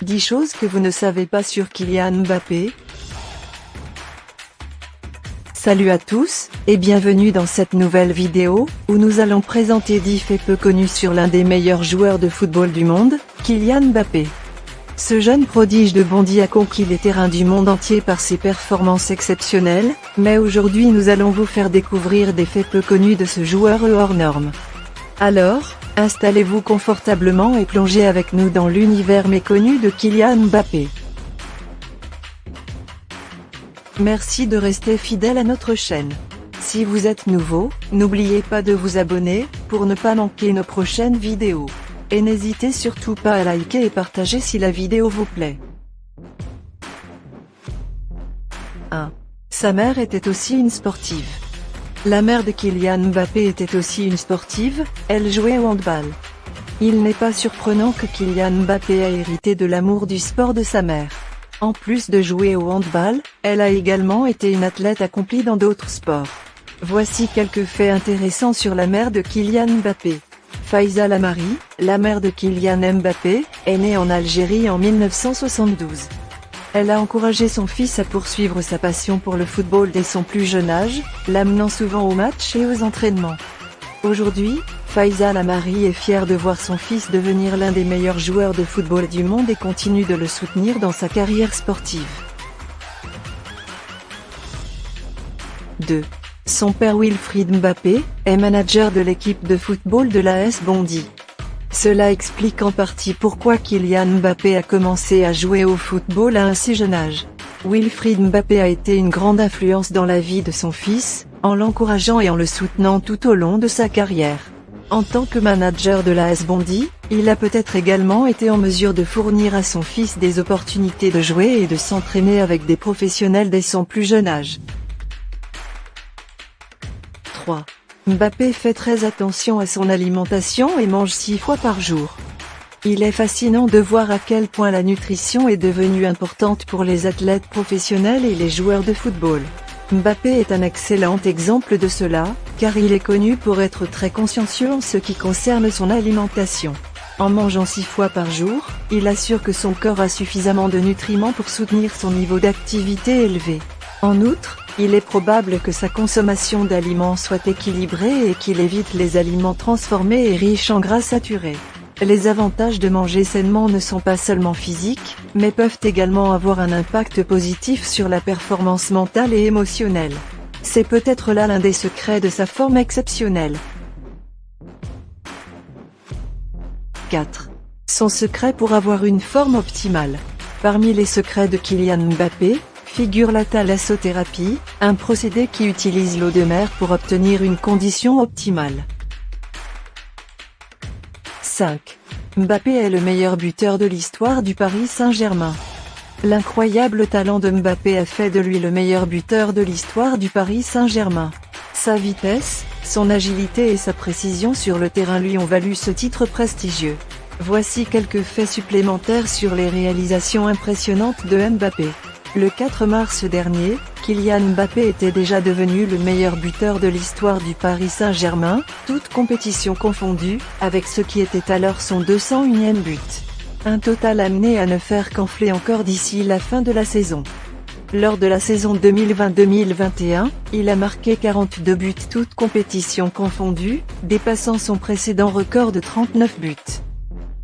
10 choses que vous ne savez pas sur Kylian Mbappé. Salut à tous, et bienvenue dans cette nouvelle vidéo, où nous allons présenter 10 faits peu connus sur l'un des meilleurs joueurs de football du monde, Kylian Mbappé. Ce jeune prodige de Bondy a conquis les terrains du monde entier par ses performances exceptionnelles, mais aujourd'hui nous allons vous faire découvrir des faits peu connus de ce joueur hors norme. Alors, installez-vous confortablement et plongez avec nous dans l'univers méconnu de Kylian Mbappé. Merci de rester fidèle à notre chaîne. Si vous êtes nouveau, n'oubliez pas de vous abonner, pour ne pas manquer nos prochaines vidéos. Et n'hésitez surtout pas à liker et partager si la vidéo vous plaît. 1. Sa mère était aussi une sportive. La mère de Kylian Mbappé était aussi une sportive, elle jouait au handball. Il n'est pas surprenant que Kylian Mbappé ait hérité de l'amour du sport de sa mère. En plus de jouer au handball, elle a également été une athlète accomplie dans d'autres sports. Voici quelques faits intéressants sur la mère de Kylian Mbappé. Faiza Lamari, la mère de Kylian Mbappé, est née en Algérie en 1972. Elle a encouragé son fils à poursuivre sa passion pour le football dès son plus jeune âge, l'amenant souvent aux matchs et aux entraînements. Aujourd'hui, Faiza Lamari est fière de voir son fils devenir l'un des meilleurs joueurs de football du monde et continue de le soutenir dans sa carrière sportive. 2. Son père Wilfried Mbappé, est manager de l'équipe de football de l'AS Bondy. Cela explique en partie pourquoi Kylian Mbappé a commencé à jouer au football à un si jeune âge. Wilfried Mbappé a été une grande influence dans la vie de son fils, en l'encourageant et en le soutenant tout au long de sa carrière. En tant que manager de l'AS Bondy, il a peut-être également été en mesure de fournir à son fils des opportunités de jouer et de s'entraîner avec des professionnels dès son plus jeune âge. 3. Mbappé fait très attention à son alimentation et mange 6 fois par jour. Il est fascinant de voir à quel point la nutrition est devenue importante pour les athlètes professionnels et les joueurs de football. Mbappé est un excellent exemple de cela, car il est connu pour être très consciencieux en ce qui concerne son alimentation. En mangeant 6 fois par jour, il assure que son corps a suffisamment de nutriments pour soutenir son niveau d'activité élevé. En outre, il est probable que sa consommation d'aliments soit équilibrée et qu'il évite les aliments transformés et riches en gras saturés. Les avantages de manger sainement ne sont pas seulement physiques, mais peuvent également avoir un impact positif sur la performance mentale et émotionnelle. C'est peut-être là l'un des secrets de sa forme exceptionnelle. 4. Son secret pour avoir une forme optimale. Parmi les secrets de Kylian Mbappé, figure la thalassothérapie, un procédé qui utilise l'eau de mer pour obtenir une condition optimale. 5. Mbappé est le meilleur buteur de l'histoire du Paris Saint-Germain. L'incroyable talent de Mbappé a fait de lui le meilleur buteur de l'histoire du Paris Saint-Germain. Sa vitesse, son agilité et sa précision sur le terrain lui ont valu ce titre prestigieux. Voici quelques faits supplémentaires sur les réalisations impressionnantes de Mbappé. Le 4 mars dernier, Kylian Mbappé était déjà devenu le meilleur buteur de l'histoire du Paris Saint-Germain, toutes compétitions confondues, avec ce qui était alors son 201e but. Un total amené à ne faire qu'enfler encore d'ici la fin de la saison. Lors de la saison 2020-2021, il a marqué 42 buts toutes compétitions confondues, dépassant son précédent record de 39 buts.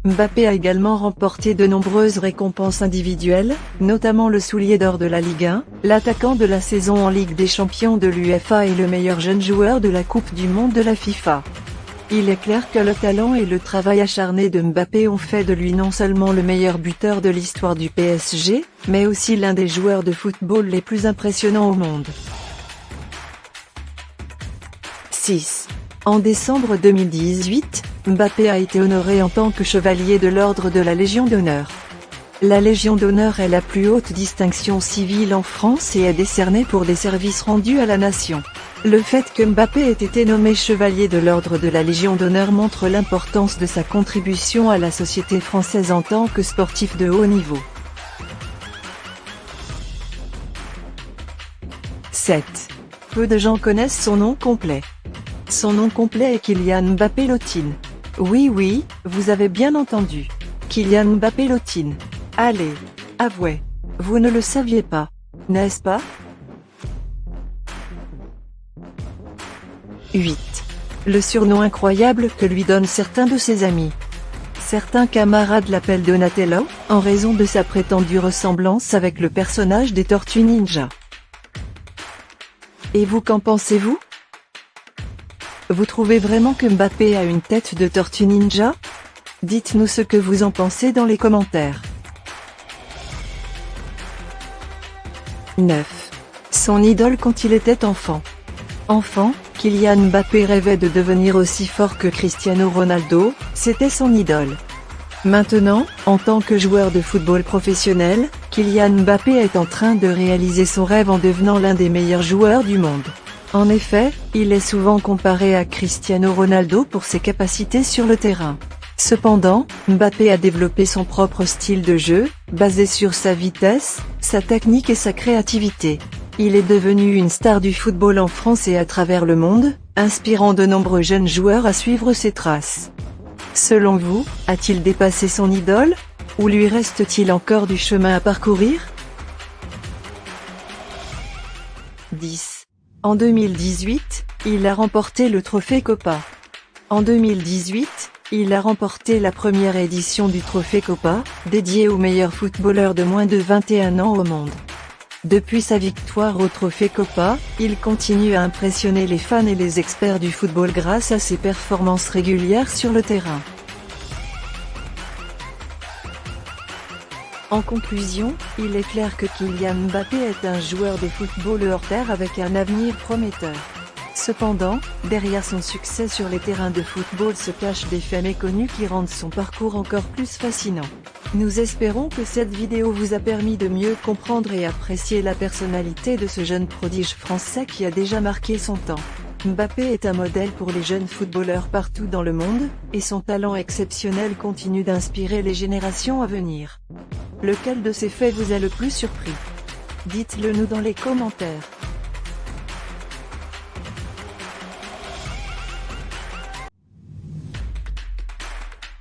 Mbappé a également remporté de nombreuses récompenses individuelles, notamment le soulier d'or de la Ligue 1, l'attaquant de la saison en Ligue des Champions de l'UEFA et le meilleur jeune joueur de la Coupe du Monde de la FIFA. Il est clair que le talent et le travail acharné de Mbappé ont fait de lui non seulement le meilleur buteur de l'histoire du PSG, mais aussi l'un des joueurs de football les plus impressionnants au monde. 6. En décembre 2018, Mbappé a été honoré en tant que chevalier de l'ordre de la Légion d'honneur. La Légion d'honneur est la plus haute distinction civile en France et est décernée pour des services rendus à la nation. Le fait que Mbappé ait été nommé chevalier de l'ordre de la Légion d'honneur montre l'importance de sa contribution à la société française en tant que sportif de haut niveau. 7. Peu de gens connaissent son nom complet. Son nom complet est Kylian Mbappé Lottin. Oui, vous avez bien entendu. Kylian Mbappé Lottin. Allez, avouez. Vous ne le saviez pas, n'est-ce pas? 8. Le surnom incroyable que lui donnent certains de ses amis. Certains camarades l'appellent Donatello, en raison de sa prétendue ressemblance avec le personnage des Tortues Ninja. Et vous, qu'en pensez-vous? Vous trouvez vraiment que Mbappé a une tête de Tortue Ninja? Dites-nous ce que vous en pensez dans les commentaires. 9. Son idole quand il était enfant. Enfant, Kylian Mbappé rêvait de devenir aussi fort que Cristiano Ronaldo, c'était son idole. Maintenant, en tant que joueur de football professionnel, Kylian Mbappé est en train de réaliser son rêve en devenant l'un des meilleurs joueurs du monde. En effet, il est souvent comparé à Cristiano Ronaldo pour ses capacités sur le terrain. Cependant, Mbappé a développé son propre style de jeu, basé sur sa vitesse, sa technique et sa créativité. Il est devenu une star du football en France et à travers le monde, inspirant de nombreux jeunes joueurs à suivre ses traces. Selon vous, a-t-il dépassé son idole? Ou lui reste-t-il encore du chemin à parcourir? 10. En 2018, il a remporté le trophée Copa. En 2018, il a remporté la première édition du trophée Copa, dédié aux meilleurs footballeurs de moins de 21 ans au monde. Depuis sa victoire au trophée Copa, il continue à impressionner les fans et les experts du football grâce à ses performances régulières sur le terrain. En conclusion, il est clair que Kylian Mbappé est un joueur de football hors pair avec un avenir prometteur. Cependant, derrière son succès sur les terrains de football se cachent des faits méconnus qui rendent son parcours encore plus fascinant. Nous espérons que cette vidéo vous a permis de mieux comprendre et apprécier la personnalité de ce jeune prodige français qui a déjà marqué son temps. Mbappé est un modèle pour les jeunes footballeurs partout dans le monde, et son talent exceptionnel continue d'inspirer les générations à venir. Lequel de ces faits vous a le plus surpris? Dites-le nous dans les commentaires.